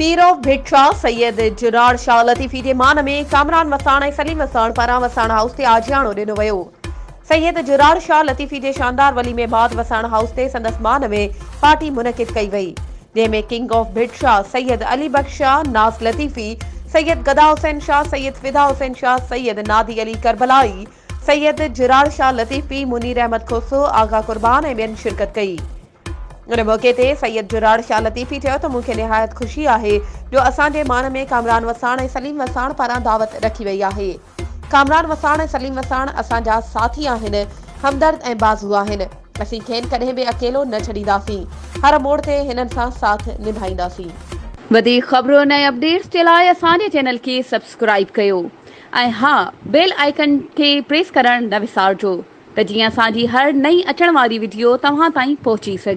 पीर of भिक्षा सैयद जुरार शाह लतीफ़ी जे मान में कामरान वसाण ऐं सलीम वसाण पारां वसाण हाउस ते आजियाणो ॾिनो वियो। सैयद जुरार शाह लतीफ़ी जे शानदार वली में बाद वसाण हाउस ते संदसि मान में पार्टी मुनक़िद कई वई, जंहिंमें किंग ऑफ भिक्षा सैयद अली बख्श शाह, नाज़ लतीफ़ी, सैयद गदा हुसैन शाह, सैयद फिदा हुसैन शाह, सैयद नादी अली करबलाई, सैयद जुरार शाह लतीफ़ी, मुनीर अहमद खोसो, आगा कुर्बान ऐं ॿियनि शिरकत कई। उन मौके ते सैयद जुरार शाह लतीफ़ी चयो त मूंखे निहायत ख़ुशी आहे जो असांजे मान में कामरान वसाण ऐं सलीम वसाण पारां दावत रखी वई आहे। कामरान वसाण ऐं सलीम वसाण असांजा साथी आहिनि, हमदर्द ऐं बाज़ू आहिनि। असीं खेनि कॾहिं बि अकेलो न छॾींदासीं, हर मोड़ ते हिननि सां साथ निभाईंदासीं। वधीक ख़बरुनि ऐं अपडेट्स जे लाइ असांजे चैनल खे सब्सक्राइब कयो ऐं हा, बेल आइकन खे प्रेस करणु न विसारिजो त जीअं असांजी हर नई अचण वारी वीडियो तव्हां ताईं पहुची सघे।